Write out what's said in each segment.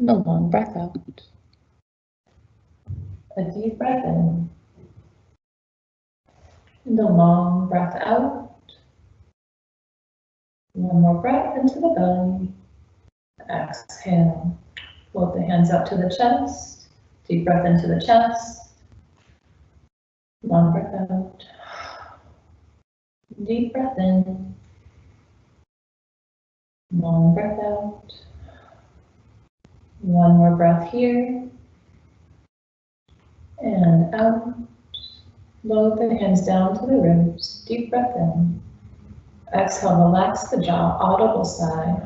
And a long breath out. A deep breath in. And a long breath out. One more breath into the belly. Exhale. Float the hands up to the chest. Deep breath into the chest. Long breath out. Deep breath in. Long breath out. One more breath here. And out. Lower the hands down to the ribs. Deep breath in. Exhale, relax the jaw, audible sigh.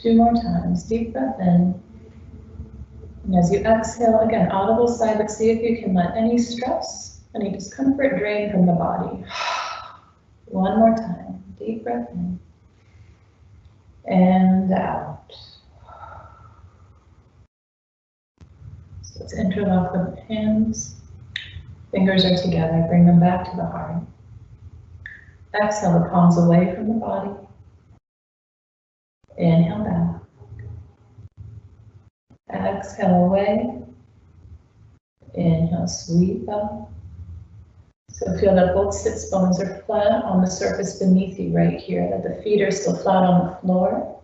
2 more times. Deep breath in. And as you exhale, again, audible sigh, but see if you can let any stress, any discomfort drain from the body. 1 more time. Deep breath in. And out. So let's interlock the hands. Fingers are together. Bring them back to the heart. Exhale the palms away from the body. Inhale back. Exhale away. Inhale, sweep up. So feel that both sits bones are flat on the surface beneath you right here, that the feet are still flat on the floor.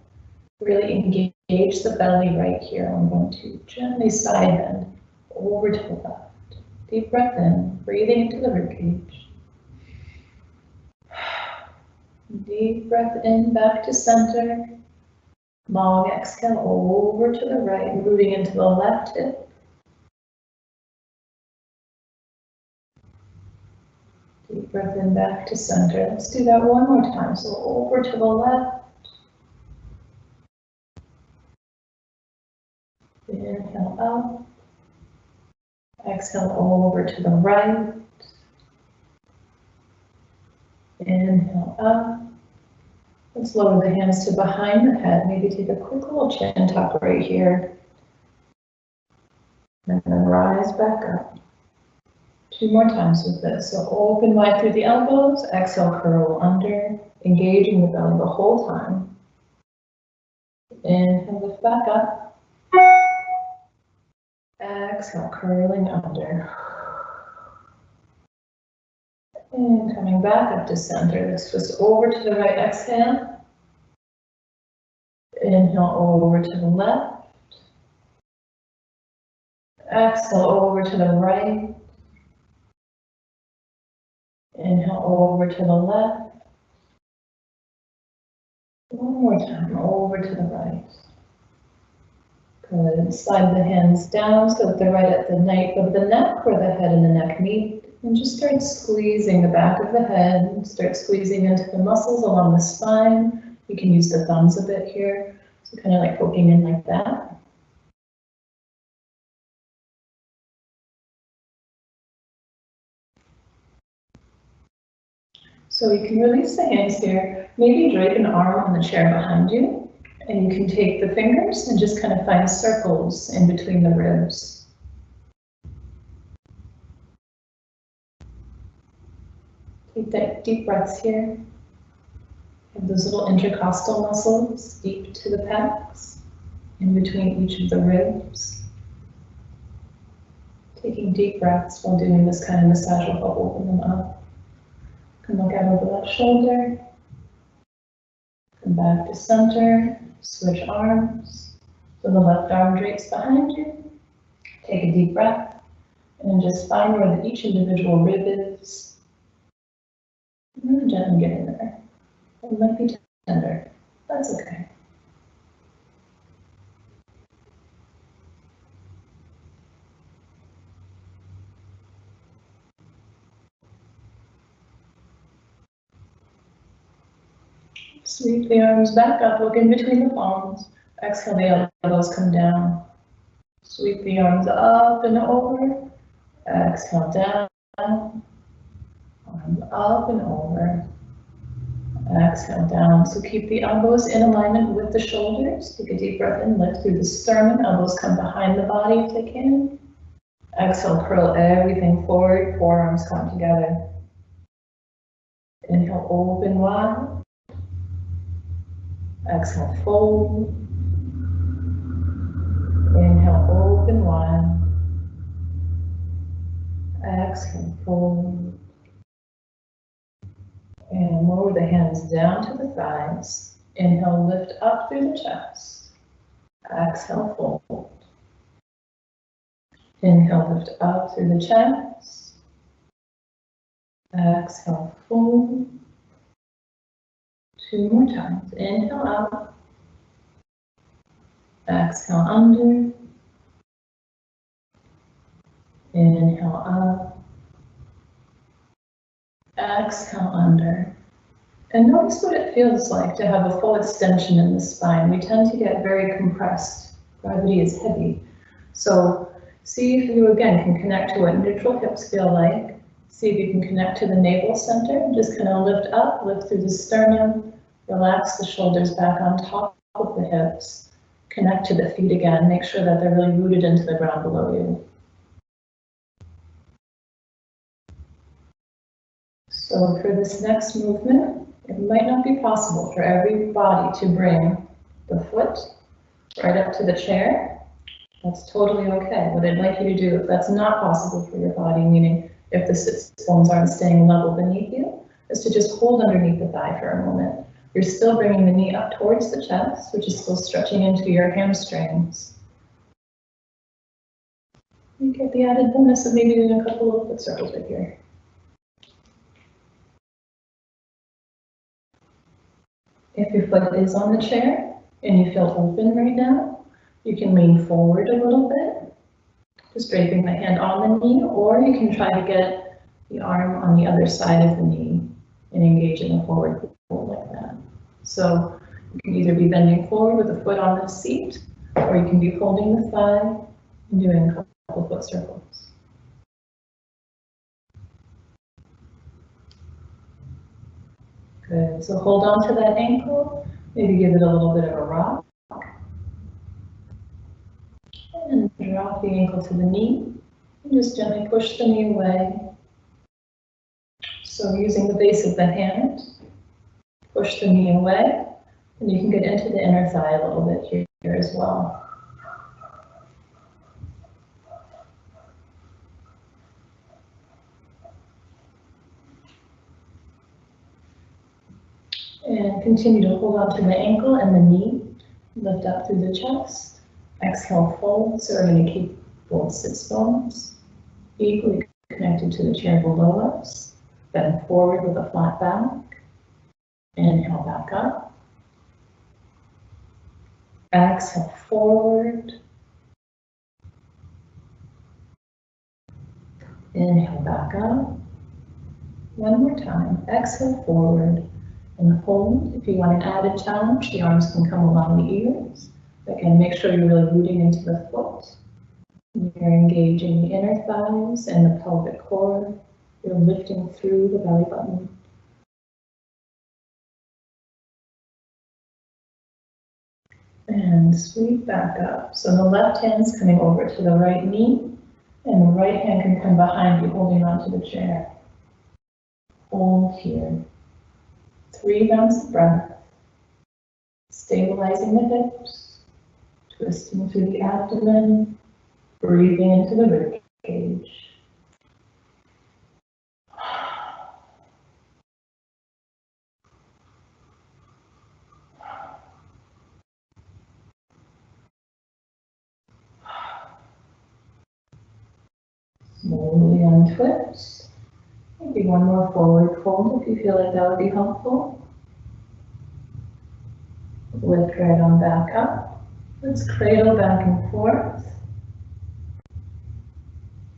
Really engage the belly right here. I'm going to gently side bend over to the left. Deep breath in, breathing into the ribcage. Deep breath in, back to center. Long exhale over to the right, moving into the left hip. Deep breath in, back to center. Let's do that one more time. So over to the left. Inhale up. Exhale over to the right. Inhale up. Let's lower the hands to behind the head. Maybe take a quick little chin tuck right here. And then rise back up. 2 more times with this. So open wide through the elbows. Exhale, curl under. Engaging the belly the whole time. Inhale, lift back up. Exhale, curling under. And coming back up to center. Let's twist over to the right, exhale. Inhale over to the left. Exhale over to the right. Inhale over to the left. One more time, over to the right. Good. Slide the hands down so that they're right at the nape of the neck where the head and the neck meet. And just start squeezing the back of the head. Start squeezing into the muscles along the spine. You can use the thumbs a bit here. So kind of like poking in like that. So you can release the hands here. Maybe drape an arm on the chair behind you. And you can take the fingers and just kind of find circles in between the ribs. Take that deep breaths here. Have those little intercostal muscles deep to the pecs, in between each of the ribs. Taking deep breaths while doing this kind of massage will help open them up. Come look out over the left shoulder. Come back to center. Switch arms. So the left arm drapes behind you. Take a deep breath and just find where each individual rib is. And then gently get in there. It might be tender. That's okay. Sweep the arms back up, look in between the palms. Exhale, the elbows come down. Sweep the arms up and over. Exhale, down. Arms up and over. Exhale, down. So keep the elbows in alignment with the shoulders. Take a deep breath in, lift through the sternum. Elbows come behind the body if they can. Exhale, curl everything forward. Forearms come together. Inhale, open wide. Exhale, fold. and wide. Exhale, fold. And lower the hands down to the thighs. Inhale, lift up through the chest. Exhale, fold. Inhale, lift up through the chest. Exhale, fold. 2 more times. Inhale up. Exhale, under. Inhale up. Exhale, under. And notice what it feels like to have a full extension in the spine. We tend to get very compressed. Gravity is heavy. So see if you again can connect to what neutral hips feel like. See if you can connect to the navel center. Just kind of lift up, lift through the sternum. Relax the shoulders back on top of the hips. Connect to the feet again. Make sure that they're really rooted into the ground below you. So for this next movement, it might not be possible for every body to bring the foot right up to the chair. That's totally okay. What I'd like you to do, if that's not possible for your body, meaning if the sits bones aren't staying level beneath you, is to just hold underneath the thigh for a moment. You're still bringing the knee up towards the chest, which is still stretching into your hamstrings. You get the added bonus of maybe doing a couple of foot circles right here. If your foot is on the chair and you feel open right now, you can lean forward a little bit, just draping the hand on the knee, or you can try to get the arm on the other side of the knee and engage in a forward fold like that. So you can either be bending forward with the foot on the seat, or you can be holding the thigh and doing a couple foot circles. Good, so hold on to that ankle, maybe give it a little bit of a rock. And drop the ankle to the knee, and just gently push the knee away. So using the base of the hand, push the knee away, and you can get into the inner thigh a little bit here as well. And continue to hold on to the ankle and the knee. Lift up through the chest. Exhale, fold. So we're going to keep both sits bones equally connected to the chair below us. Bend forward with a flat back. Inhale, back up. Exhale, forward. Inhale, back up. One more time. Exhale, forward. And hold. If you want an added challenge, the arms can come along the ears. Again, make sure you're really rooting into the foot. You're engaging the inner thighs and the pelvic core. You're lifting through the belly button. And sweep back up. So the left hand's coming over to the right knee, and the right hand can come behind you, holding onto the chair. Hold here. 3 rounds of breath, stabilizing the hips, twisting through the abdomen, breathing into the rib cage. Slowly untwist. Maybe one more forward fold if you feel like that would be helpful. Lift right on back up. Let's cradle back and forth.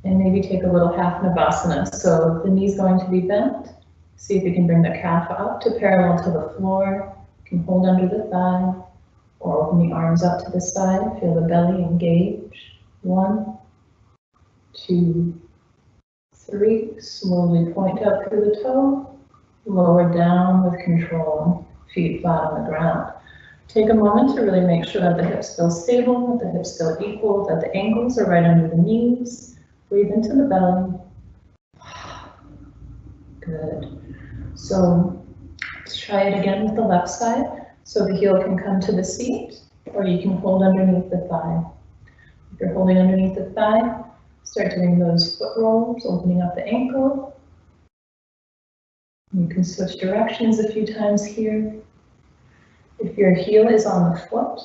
And maybe take a little half Navasana. So the knee's going to be bent. See if you can bring the calf up to parallel to the floor. You can hold under the thigh or open the arms up to the side. Feel the belly engage. 1, 2, 3, slowly point up through the toe, lower down with control, feet flat on the ground. Take a moment to really make sure that the hips feel stable, that the hips feel equal, that the ankles are right under the knees. Breathe into the belly. Good. So let's try it again with the left side. So the heel can come to the seat, or you can hold underneath the thigh. If you're holding underneath the thigh, start doing those foot rolls, opening up the ankle. You can switch directions a few times here. If your heel is on the foot,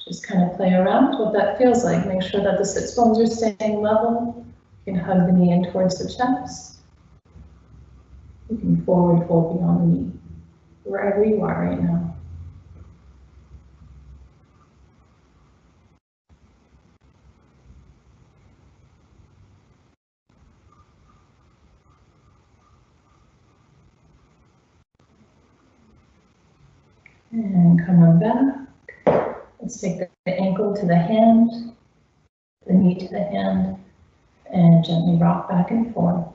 just kind of play around with what that feels like. Make sure that the sits bones are staying level. You can hug the knee in towards the chest. You can forward fold beyond the knee, wherever you are right now. And come on back. Let's take the ankle to the hand, the knee to the hand, and gently rock back and forth.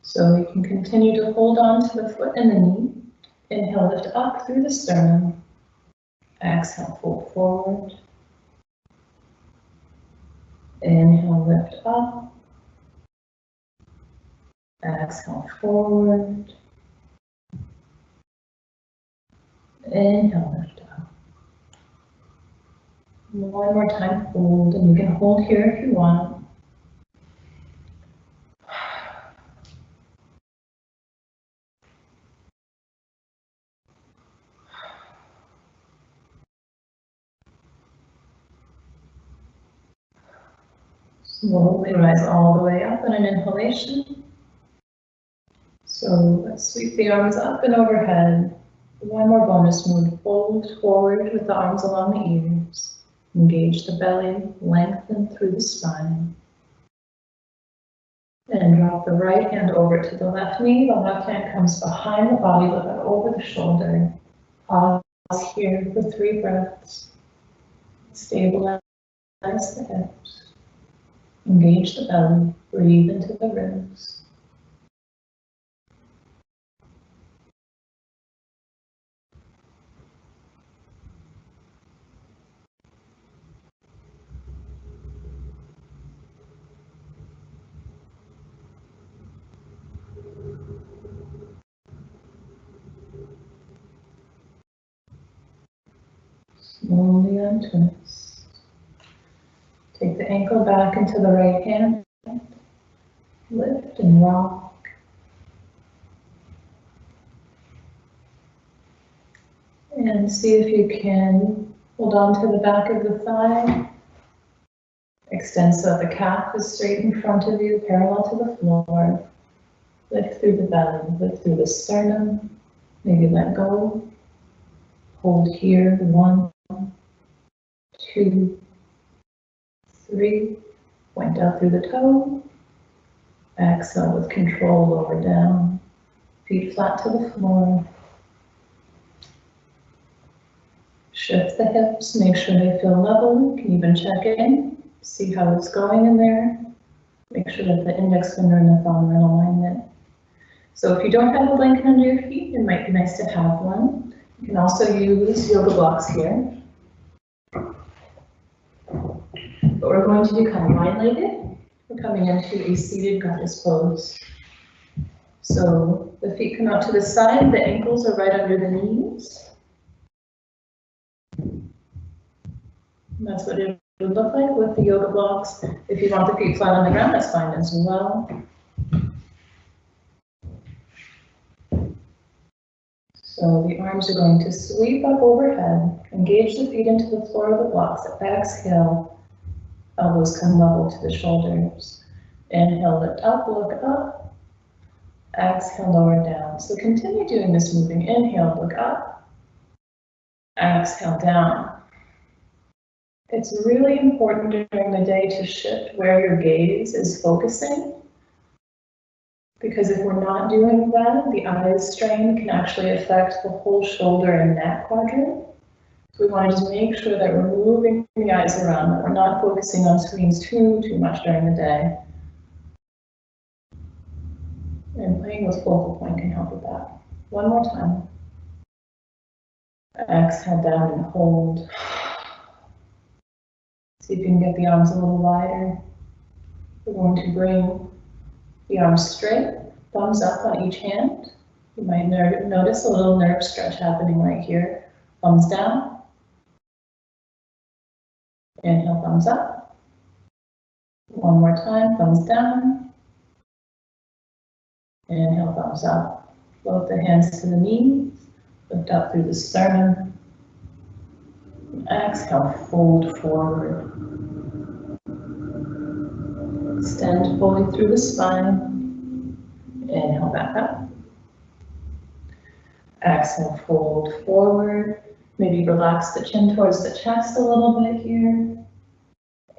So you can continue to hold on to the foot and the knee. Inhale, lift up through the sternum. Exhale, fold forward. Inhale, lift up. Exhale, forward. Inhale, lift up. One more time, hold, and you can hold here if you want. Slowly rise all the way up in an inhalation. So let's sweep the arms up and overhead. One more bonus move. Fold forward with the arms along the ears. Engage the belly, lengthen through the spine. And drop the right hand over to the left knee. The left hand comes behind the body, look out over the shoulder. Pause here for 3 breaths. Stabilize the hips. Engage the belly. Breathe into the ribs. Slowly untwist. Take the ankle back into the right hand. Lift and rock. And see if you can hold on to the back of the thigh. Extend so that the calf is straight in front of you, parallel to the floor. Lift through the belly, lift through the sternum. Maybe let go. Hold here, 1, 2, 3. Point out through the toe. Exhale with control, lower down. Feet flat to the floor. Shift the hips, make sure they feel level. You can even check in, see how it's going in there. Make sure that the index finger and the thumb are in alignment. So if you don't have a blanket under your feet, it might be nice to have one. You can also use yoga blocks here. But we're going to become wide-legged. We're coming into a seated goddess pose. So the feet come out to the side, the ankles are right under the knees. And that's what it would look like with the yoga blocks. If you want the feet flat on the ground, that's fine as well. So the arms are going to sweep up overhead, engage the feet into the floor of the blocks. Exhale, elbows come level to the shoulders. Inhale, lift up, look up. Exhale, lower down. So continue doing this moving. Inhale, look up. Exhale, down. It's really important during the day to shift where your gaze is focusing. Because if we're not doing that, the eye strain can actually affect the whole shoulder and neck quadrant. So we want to just make sure that we're moving the eyes around, that we're not focusing on screens too much during the day. And playing with focal point can help with that. One more time. Exhale down and hold. See if you can get the arms a little wider. We're going to bring the arms straight, thumbs up on each hand. You might notice a little nerve stretch happening right here. Thumbs down, Inhale, thumbs up. One more time, thumbs down. Inhale, thumbs up. Float the hands to the knees. Lift up through the sternum. Exhale, fold forward. Extend fully through the spine. Inhale, back up. Exhale, fold forward. Maybe relax the chin towards the chest a little bit here.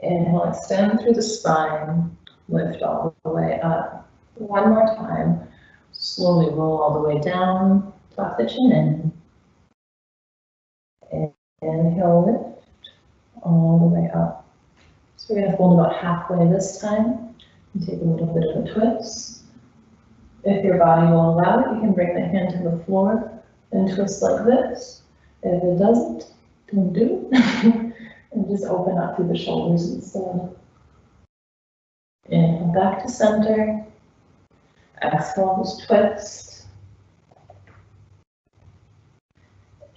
Inhale, extend through the spine. Lift all the way up. One more time. Slowly roll all the way down. Tuck the chin in. Inhale, lift all the way up. So we're going to fold about halfway this time. And take a little bit of a twist. If your body will allow it, you can bring the hand to the floor and twist like this. If it doesn't, don't do it. And just open up through the shoulders instead. Inhale, back to center. Exhale, just twist.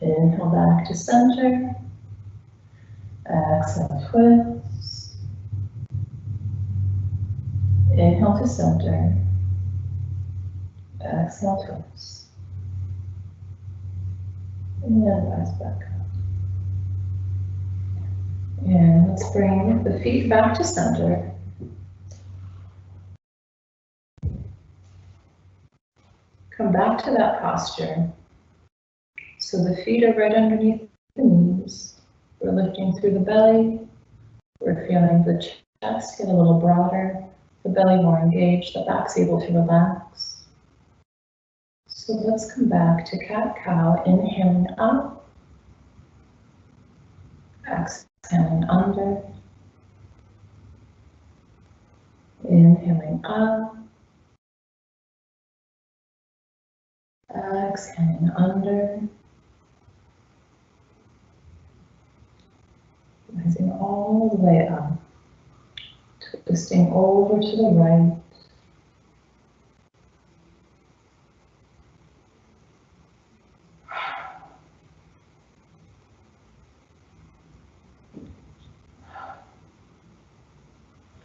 Inhale, back to center. Exhale, twist. Inhale to center. Exhale, twist. And rise back up. And let's bring the feet back to center. Come back to that posture. So the feet are right underneath the knees. We're lifting through the belly. We're feeling the chest get a little broader, the belly more engaged, the back's able to relax. So let's come back to cat-cow, inhaling up, exhaling under, inhaling up, exhaling under, rising all the way up, twisting over to the right.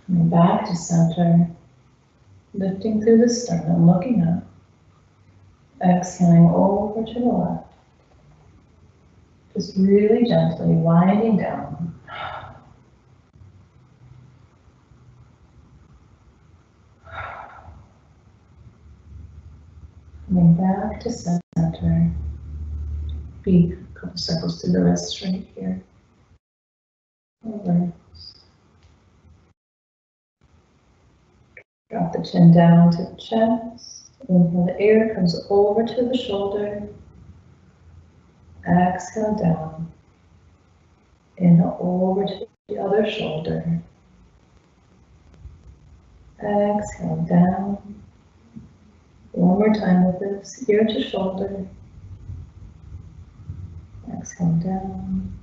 Coming back to center, lifting through the sternum, looking up, exhaling over to the left. Just really gently winding down. Coming back to center. Feet, a couple circles through the wrists right here. Over. Drop the chin down to the chest. Inhale, the air comes over to the shoulder. Exhale down. Inhale over to the other shoulder. Exhale down. One more time with this, ear to shoulder. Exhale down.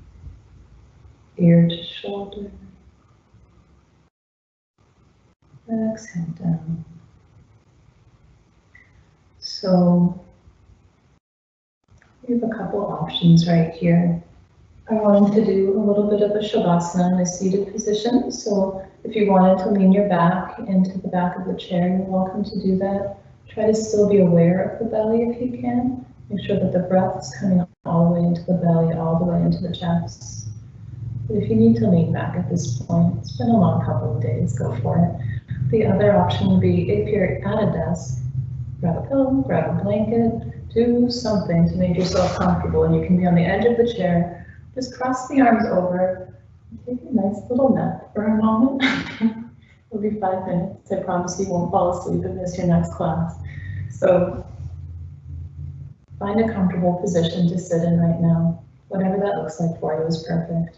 Ear to shoulder. Exhale down. So we have a couple options right here. I wanted to do a little bit of a shavasana in a seated position. So if you wanted to lean your back into the back of the chair, you're welcome to do that. Try to still be aware of the belly if you can. Make sure that the breath is coming all the way into the belly, all the way into the chest. But if you need to lean back at this point, it's been a long couple of days, go for it. The other option would be if you're at a desk, grab a pillow, grab a blanket, do something to make yourself comfortable, and you can be on the edge of the chair. Just cross the arms over, take a nice little nap for a moment. It'll be 5 minutes. I promise you won't fall asleep and miss your next class. So find a comfortable position to sit in right now. Whatever that looks like for you is perfect.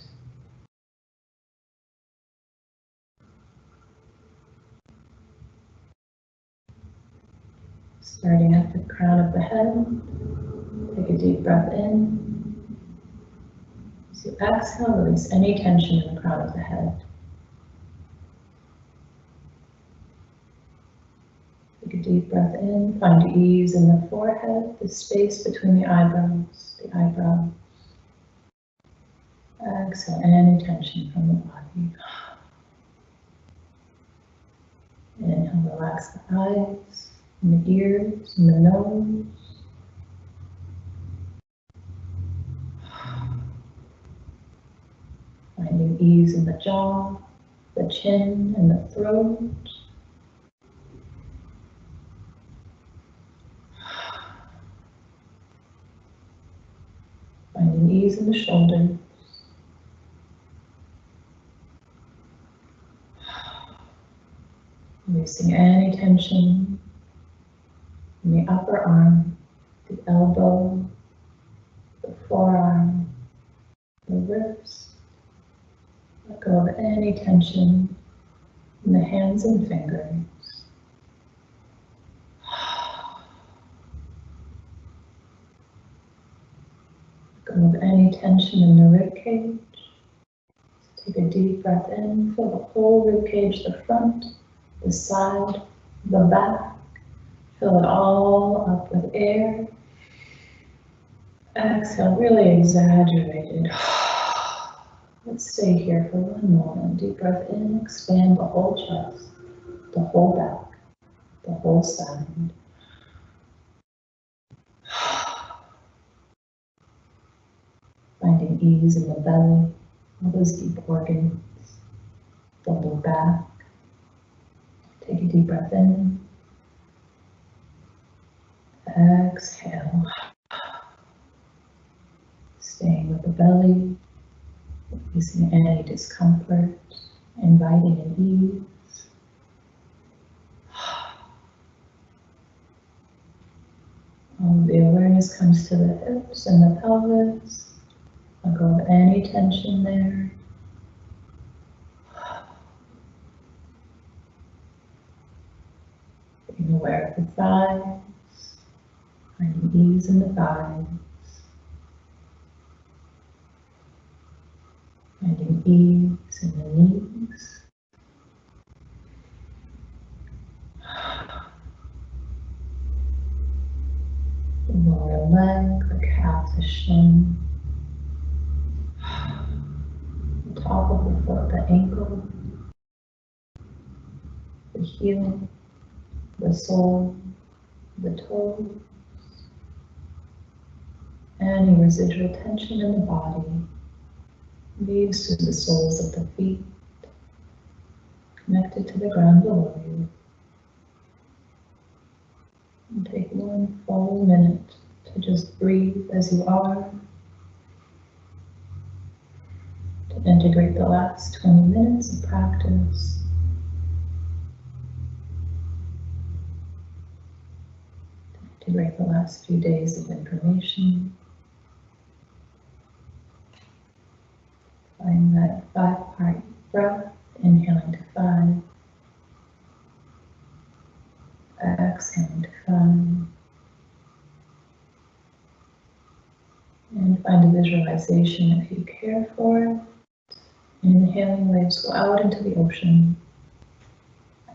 Starting at the crown of the head, take a deep breath in. As you exhale, release any tension in the crown of the head. Take a deep breath in, find ease in the forehead, the space between the eyebrows, Exhale any tension. tension from the body. Inhale, relax the eyes, and the ears, and the nose. Finding ease in the jaw, the chin, and the throat. Finding ease in the shoulders. Releasing any tension in the upper arm, the elbow, the forearm, the wrist. Let go of any tension in the hands and fingers. Let go of any tension in the rib cage. Take a deep breath in, fill the whole rib cage, the front, the side, the back. Fill it all up with air. Exhale, really exaggerated. Let's stay here for one moment. Deep breath in, expand the whole chest, the whole back, the whole side. Finding ease in the belly, all those deep organs, the low back. Take a deep breath in. Exhale. Staying with the belly, releasing any discomfort, inviting an ease. All the awareness comes to the hips and the pelvis. Let go of any tension there. Being aware of the thighs, finding ease in the thighs. Finding ease in the knees. The lower leg, the calf, the shin. The top of the foot, the ankle. The heel, the sole, the toes. Any residual tension in the body leads to the soles of the feet, connected to the ground below you. And take one full minute to just breathe as you are, to integrate the last 20 minutes of practice. To integrate the last few days of information. Find that 5-part breath, inhaling to 5, exhaling to 5, and find a visualization if you care for it. Inhaling, waves go out into the ocean.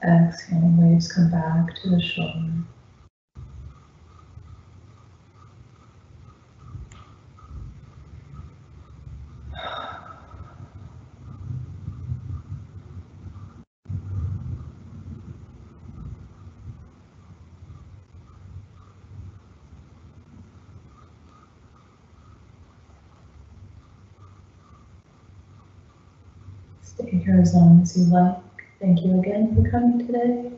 Exhaling, waves come back to the shore. Stay here as long as you like. Thank you again for coming today.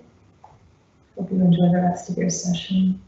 Hope you enjoy the rest of your session.